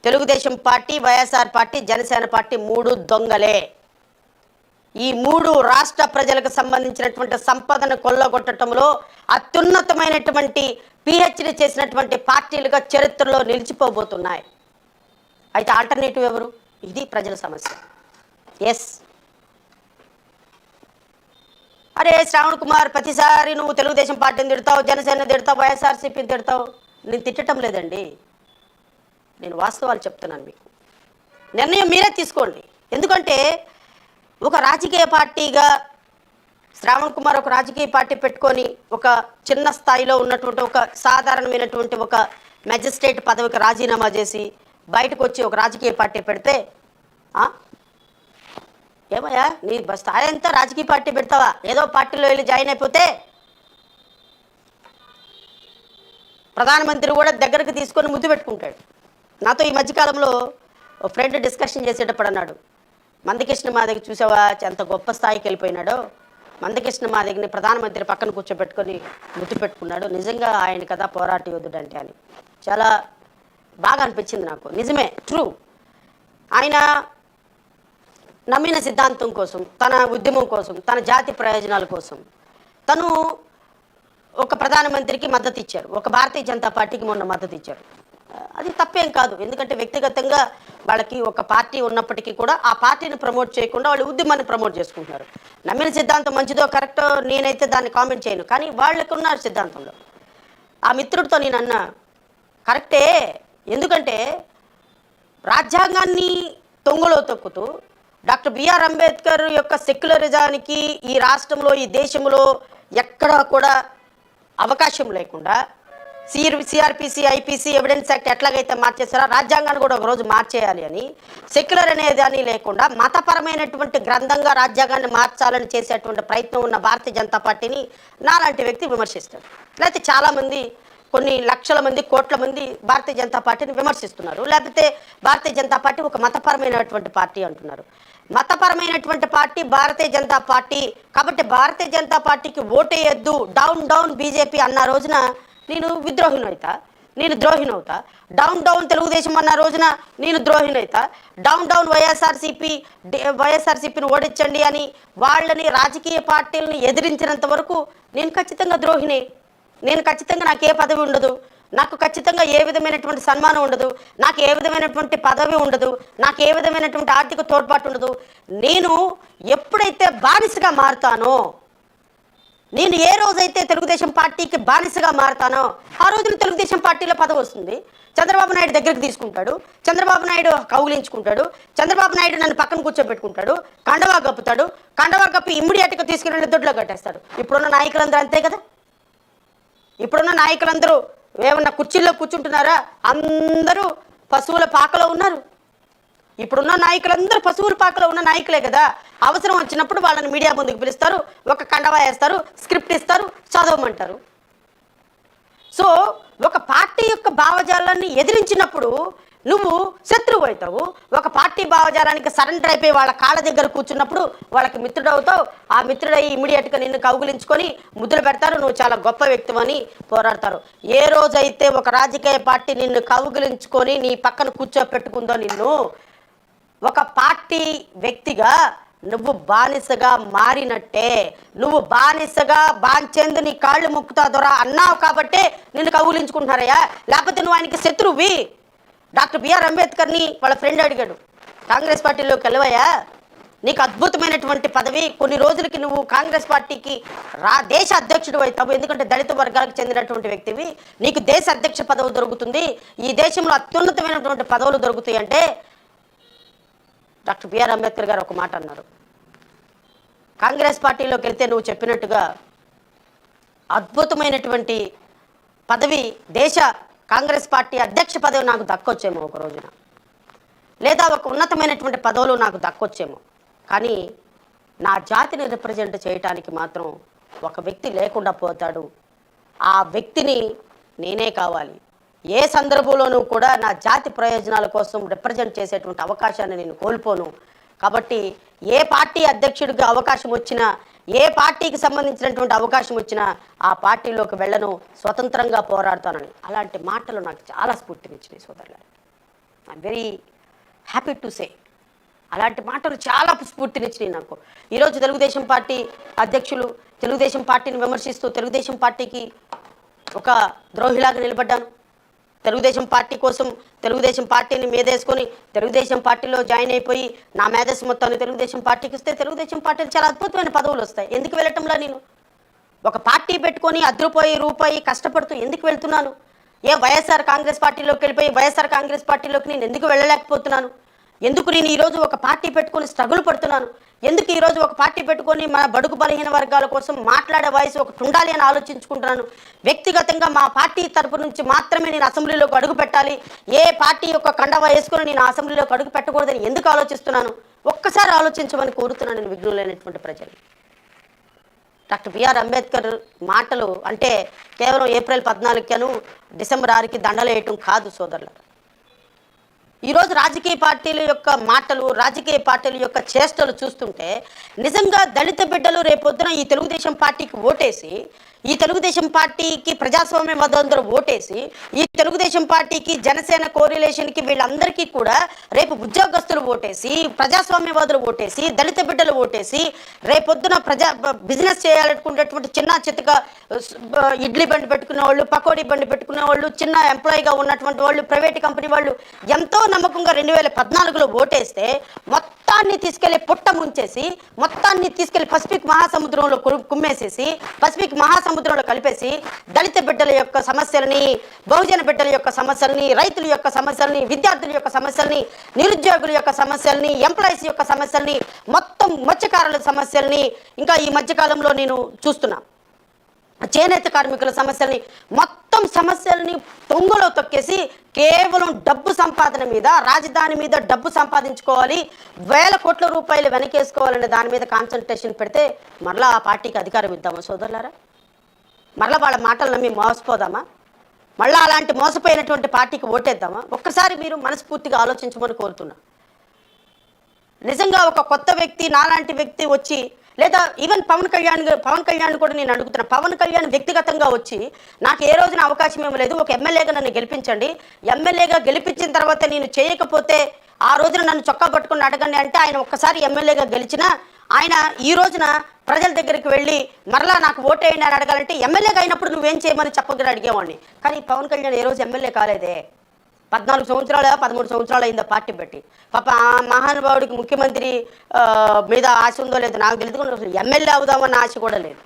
Telugu Desam party, YSR party, Janasena party 3 దొంగలే. ఈ 3 రాష్ట్ర ప్రజలకు సంబంధించినటువంటి సంపదను కొల్లగొట్టడంలో అత్యున్నతమైనటువంటి పిహెచ్డి చేసినటువంటి పార్టీలుగా చరిత్రలో నిలిచిపోబోతున్నాయి. అయితే ఆల్టర్నేటివ్ ఎవరు? ఇది ప్రజల సమస్య. ఎస్, అరే శ్రావణ్ కుమార్, ప్రతిసారి నువ్వు తెలుగుదేశం పార్టీని తిడతావు, జనసేన తిడతావు, వైఎస్ఆర్సీపీని తిడతావు. నేను తిట్టడం లేదండి, నేను వాస్తవాలు చెప్తున్నాను. మీకు నిర్ణయం మీరే తీసుకోండి. ఎందుకంటే ఒక రాజకీయ పార్టీగా శ్రావణ్ కుమార్ ఒక రాజకీయ పార్టీ పెట్టుకొని ఒక చిన్న స్థాయిలో ఉన్నటువంటి ఒక సాధారణమైనటువంటి ఒక మెజిస్ట్రేట్ పదవికి రాజీనామా చేసి బయటకు వచ్చి ఒక రాజకీయ పార్టీ పెడితే ఏమయ్యా నీ స్థాయి అంతా రాజకీయ పార్టీ పెడతావా? ఏదో పార్టీలో వెళ్ళి జాయిన్ అయిపోతే ప్రధానమంత్రి కూడా దగ్గరకు తీసుకొని ముద్దు పెట్టుకుంటాడు. నాతో ఈ మధ్యకాలంలో ఒక ఫ్రెండ్ డిస్కషన్ చేసేటప్పుడు అన్నాడు, మందకృష్ణ మాదిగ చూసావా ఎంత గొప్ప స్థాయికి వెళ్ళిపోయినాడో, మందకృష్ణ మాదిగని ప్రధానమంత్రి పక్కన కూర్చోబెట్టుకొని ముద్దు పెట్టుకున్నాడు, నిజంగా ఆయన కదా పోరాట యోధుడు అంటే అని. చాలా బాగా అనిపించింది నాకు. నిజమే, ట్రూ. ఆయన నమ్మిన సిద్ధాంతం కోసం, తన ఉద్యమం కోసం, తన జాతి ప్రయోజనాల కోసం తను ఒక ప్రధానమంత్రికి మద్దతు ఇచ్చారు, ఒక భారతీయ జనతా పార్టీకి మొన్న మద్దతు ఇచ్చారు. అది తప్పేం కాదు, ఎందుకంటే వ్యక్తిగతంగా వాళ్ళకి ఒక పార్టీ ఉన్నప్పటికీ కూడా ఆ పార్టీని ప్రమోట్ చేయకుండా వాళ్ళు ఉద్యమాన్ని ప్రమోట్ చేసుకుంటున్నారు. నమ్మిన సిద్ధాంతం మంచిదో కరెక్టో నేనైతే దాన్ని కామెంట్ చేయను, కానీ వాళ్ళకు ఉన్న సిద్ధాంతంలో ఆ మిత్రుడితో నేను అన్నా కరెక్టే. ఎందుకంటే రాజ్యాంగాన్ని తొంగలో తొక్కుతూ డాక్టర్ బిఆర్ అంబేద్కర్ యొక్క సెక్యులరిజానికి ఈ రాష్ట్రంలో, ఈ దేశంలో ఎక్కడా కూడా అవకాశం లేకుండా సిఆర్పిసి, ఐపీసీ, ఎవిడెన్స్ యాక్ట్ ఎట్లాగైతే మార్చేస్తారో రాజ్యాంగాన్ని కూడా ఒకరోజు మార్చేయాలి అని, సెక్యులర్ అనేది అని లేకుండా మతపరమైనటువంటి గ్రంథంగా రాజ్యాంగాన్ని మార్చాలని చేసేటువంటి ప్రయత్నం ఉన్న భారతీయ జనతా పార్టీని నాలాంటి వ్యక్తి విమర్శిస్తాడు. లేకపోతే చాలామంది, కొన్ని లక్షల మంది, కోట్ల మంది భారతీయ జనతా పార్టీని విమర్శిస్తున్నారు. లేకపోతే భారతీయ జనతా పార్టీ ఒక మతపరమైనటువంటి పార్టీ అంటున్నారు. మతపరమైనటువంటి పార్టీ భారతీయ జనతా పార్టీ కాబట్టి భారతీయ జనతా పార్టీకి ఓటేయద్దు, డౌన్ డౌన్ బీజేపీ అన్న రోజున నేను విద్రోహినవుతా, నేను ద్రోహినవుతా. డౌన్ డౌన్ తెలుగుదేశం అన్న రోజున నేను ద్రోహినవుతా. డౌన్ డౌన్ వైఎస్ఆర్సీపీని ఓడించండి అని వాళ్ళని, రాజకీయ పార్టీలను ఎదిరించినంత వరకు నేను ఖచ్చితంగా ద్రోహినే. నేను ఖచ్చితంగా నాకు ఏ పదవి ఉండదు, నాకు ఖచ్చితంగా ఏ విధమైనటువంటి సన్మానం ఉండదు, నాకు ఏ విధమైనటువంటి పదవి ఉండదు, నాకు ఏ విధమైనటువంటి ఆర్థిక తోడ్పాటు ఉండదు. నేను ఎప్పుడైతే బానిసగా మారుతానో, నేను ఏ రోజైతే తెలుగుదేశం పార్టీకి బానిసగా మారుతానో ఆ రోజున తెలుగుదేశం పార్టీలో పదవి వస్తుంది. చంద్రబాబు నాయుడు దగ్గరికి తీసుకుంటాడు, చంద్రబాబు నాయుడు కౌగిలించుకుంటాడు, చంద్రబాబు నాయుడు నన్ను పక్కన కూర్చోబెట్టుకుంటాడు, కండవా కప్పుతాడు, కండవా కప్పి ఇమ్మీడియట్గా తీసుకుని దొడ్లో కట్టేస్తాడు. ఇప్పుడున్న నాయకులందరూ అంతే కదా. ఇప్పుడున్న నాయకులందరూ ఏమన్నా కుర్చీల్లో కూర్చుంటున్నారా? అందరూ పశువుల పాకలో ఉన్నారు. ఇప్పుడున్న నాయకులందరూ పశువుల పాకలో ఉన్న నాయకులే కదా. అవసరం వచ్చినప్పుడు వాళ్ళని మీడియా ముందుకు పిలుస్తారు, ఒక కండవా వేస్తారు, స్క్రిప్ట్ ఇస్తారు, చదవమంటారు. సో ఒక పార్టీ యొక్క భావజాలాన్ని ఎదిరించినప్పుడు నువ్వు శత్రువు అవుతావు. ఒక పార్టీ భావజాలానికి సరెండర్ అయిపోయి వాళ్ళ కాళ్ళ దగ్గర కూర్చున్నప్పుడు వాళ్ళకి మిత్రుడు అవుతావు. ఆ మిత్రుడై ఇమీడియట్గా నిన్ను కౌగులించుకొని ముద్దులు పెడతారు, నువ్వు చాలా గొప్ప వ్యక్తివని పోరాడతారు. ఏ రోజైతే ఒక రాజకీయ పార్టీ నిన్ను కౌగులించుకొని నీ పక్కన కూర్చోపెట్టుకుందో, నిన్ను ఒక పార్టీ వ్యక్తిగా నువ్వు బానిసగా మారినట్టే. నువ్వు బానిసగా బాంచేందు నీ కాళ్ళు ముక్కుతా దొరా అన్నావు కాబట్టే నిన్ను కౌగులించుకుంటున్నారయ్యా, లేకపోతే నువ్వు ఆయనకి శత్రువి. డాక్టర్ బిఆర్ అంబేద్కర్ని వాళ్ళ ఫ్రెండ్ అడిగాడు, కాంగ్రెస్ పార్టీలోకి వెళ్ళవయ్యా, నీకు అద్భుతమైనటువంటి పదవి, కొన్ని రోజులకి నువ్వు కాంగ్రెస్ పార్టీకి దేశ అధ్యక్షుడు అవుతావు, ఎందుకంటే దళిత వర్గాలకు చెందినటువంటి వ్యక్తివి, నీకు దేశ అధ్యక్ష పదవి దొరుకుతుంది, ఈ దేశంలో అత్యున్నతమైనటువంటి పదవులు దొరుకుతాయి అంటే డాక్టర్ బిఆర్ అంబేద్కర్ గారు ఒక మాట అన్నారు, కాంగ్రెస్ పార్టీలోకి వెళ్తే నువ్వు చెప్పినట్టుగా అద్భుతమైనటువంటి పదవి, దేశ కాంగ్రెస్ పార్టీ అధ్యక్ష పదవి నాకు దక్కొచ్చేమో ఒక రోజున, లేదా ఒక ఉన్నతమైనటువంటి పదవులు నాకు దక్కొచ్చేమో, కానీ నా జాతిని రిప్రజెంట్ చేయటానికి మాత్రం ఒక వ్యక్తి లేకుండా పోతాడు. ఆ వ్యక్తిని నేనే కావాలి. ఏ సందర్భంలోనూ కూడా నా జాతి ప్రయోజనాల కోసం రిప్రజెంట్ చేసేటువంటి అవకాశాన్ని నేను కోల్పోను. కాబట్టి ఏ పార్టీ అధ్యక్షుడికి అవకాశం వచ్చినా, ఏ పార్టీకి సంబంధించినటువంటి అవకాశం వచ్చినా ఆ పార్టీలోకి వెళ్ళను, స్వతంత్రంగా పోరాడతానని అలాంటి మాటలు నాకు చాలా స్ఫూర్తినిచ్చినాయి సోదరులారా. I'm very happy to say. అలాంటి మాటలు చాలా స్ఫూర్తినిచ్చినాయి నాకు. ఈరోజు తెలుగుదేశం పార్టీ అధ్యక్షులు తెలుగుదేశం పార్టీని విమర్శిస్తూ తెలుగుదేశం పార్టీకి ఒక ద్రోహిలాగా నిలబడ్డాను. తెలుగుదేశం పార్టీ కోసం తెలుగుదేశం పార్టీని మీదేసుకొని తెలుగుదేశం పార్టీలో జాయిన్ అయిపోయి నా మేధస్సు మొత్తాన్ని తెలుగుదేశం పార్టీకి ఇస్తే తెలుగుదేశం పార్టీకి చాలా అద్భుతమైన పదవులు వస్తాయి. ఎందుకు వెళ్ళటంలా నేను ఒక పార్టీ పెట్టుకొని రూపాయి కష్టపడుతూ ఎందుకు వెళ్తున్నాను? వైఎస్ఆర్ కాంగ్రెస్ పార్టీలోకి వెళ్ళిపోయి వైఎస్ఆర్ కాంగ్రెస్ పార్టీలోకి నేను ఎందుకు వెళ్ళలేకపోతున్నాను? ఎందుకు నేను ఈరోజు ఒక పార్టీ పెట్టుకొని స్ట్రగుల్ పడుతున్నాను? ఎందుకు ఈరోజు ఒక పార్టీ పెట్టుకొని మన బడుగు బలహీన వర్గాల కోసం మాట్లాడే వయసు ఒకటి ఉండాలి అని ఆలోచించుకుంటున్నాను. వ్యక్తిగతంగా మా పార్టీ తరపు నుంచి మాత్రమే నేను అసెంబ్లీలోకి అడుగు పెట్టాలి, ఏ పార్టీ యొక్క కండవ వేసుకొని నేను అసెంబ్లీలోకి అడుగు పెట్టకూడదని ఎందుకు ఆలోచిస్తున్నాను? ఒక్కసారి ఆలోచించమని కోరుతున్నాను నేను విఘ్నులైనటువంటి ప్రజలు. డాక్టర్ బిఆర్ అంబేద్కర్ మాటలు అంటే కేవలం ఏప్రిల్ 14ను డిసెంబర్ 6కి దండలేయటం కాదు సోదరులు. ఈరోజు రాజకీయ పార్టీల యొక్క మాటలు రాజకీయ పార్టీల యొక్క చేష్టలు చూస్తుంటే నిజంగా దళిత బిడ్డలు రేపొద్దున ఈ తెలుగుదేశం పార్టీకి ఓటేసి ఈ తెలుగుదేశం పార్టీకి ప్రజాస్వామ్యవాదులందరూ ఓటేసి ఈ తెలుగుదేశం పార్టీకి జనసేన కోరిలేషన్కి వీళ్ళందరికీ కూడా రేపు ఉద్యోగస్తులు ఓటేసి ప్రజాస్వామ్యవాదులు ఓటేసి దళిత బిడ్డలు ఓటేసి రేపొద్దున బిజినెస్ చేయాలనుకునేటువంటి చిన్న చిత్తగా ఇడ్లీ బండి పెట్టుకునే వాళ్ళు పకోడీ బండి పెట్టుకునే వాళ్ళు చిన్న ఎంప్లాయీగా ఉన్నటువంటి వాళ్ళు ప్రైవేట్ కంపెనీ వాళ్ళు ఎంతో నమ్మకంగా 2014లో ఓటేస్తే మొత్తాన్ని తీసుకెళ్లి పుట్ట ముంచేసి మొత్తాన్ని తీసుకెళ్లి పసిఫిక్ మహాసముద్రంలో కుమ్మేసేసి పసిఫిక్ మహాసముద్రంలో కలిపేసి దళిత బిడ్డల యొక్క సమస్యలని బహుజన బిడ్డల యొక్క సమస్యలని రైతుల యొక్క సమస్యలని విద్యార్థుల యొక్క సమస్యలని నిరుద్యోగుల యొక్క సమస్యలని ఎంప్లాయీస్ యొక్క సమస్యలని మొత్తం మత్స్యకారుల సమస్యలని ఇంకా ఈ మధ్యకాలంలో నేను చూస్తున్నా చేనేత కార్మికుల సమస్యల్ని మొత్తం సమస్యల్ని తొంగలో తొక్కేసి కేవలం డబ్బు సంపాదన మీద రాజధాని మీద డబ్బు సంపాదించుకోవాలి, వేల కోట్ల రూపాయలు వెనకేసుకోవాలనే దాని మీద కాన్సన్ట్రేషన్ పెడితే మరలా ఆ పార్టీకి అధికారం ఇద్దామా సోదరులారా? మరలా వాళ్ళ మాటలు నమ్మి మోసపోదామా? మళ్ళీ అలాంటి మోసపోయినటువంటి పార్టీకి ఓటేద్దామా? ఒక్కసారి మీరు మనస్ఫూర్తిగా ఆలోచించమని కోరుతున్నా. నిజంగా ఒక కొత్త వ్యక్తి నాలాంటి వ్యక్తి వచ్చి లేదా ఈవెన్ పవన్ కళ్యాణ్ కూడా నేను అడుగుతున్నా. పవన్ కళ్యాణ్ వ్యక్తిగతంగా వచ్చి నాకు ఏ రోజున అవకాశం ఏమీ లేదు, ఒక ఎమ్మెల్యేగా నన్ను గెలిపించండి, ఎమ్మెల్యేగా గెలిపించిన తర్వాత నేను చేయకపోతే ఆ రోజున నన్ను చొక్కా పట్టుకుని అడగండి అంటే ఆయన ఒక్కసారి ఎమ్మెల్యేగా గెలిచినా ఆయన ఈ రోజున ప్రజల దగ్గరికి వెళ్ళి మరలా నాకు ఓటేయండి అని అడగాలంటే ఎమ్మెల్యేగా అయినప్పుడు నువ్వేం చేయమని చెప్పగలి అడిగేవాడిని. కానీ పవన్ కళ్యాణ్ ఏ రోజు ఎమ్మెల్యే కాలేదే. 14 సంవత్సరాలు 13 సంవత్సరాలు అయిందా పార్టీ పెట్టి. పాప ఆ మహానుభావుడికి ముఖ్యమంత్రి మీద ఆశ ఉందో లేదో నాకు తెలియదు, ఎమ్మెల్యే అవుదామన్న ఆశ కూడా లేదు.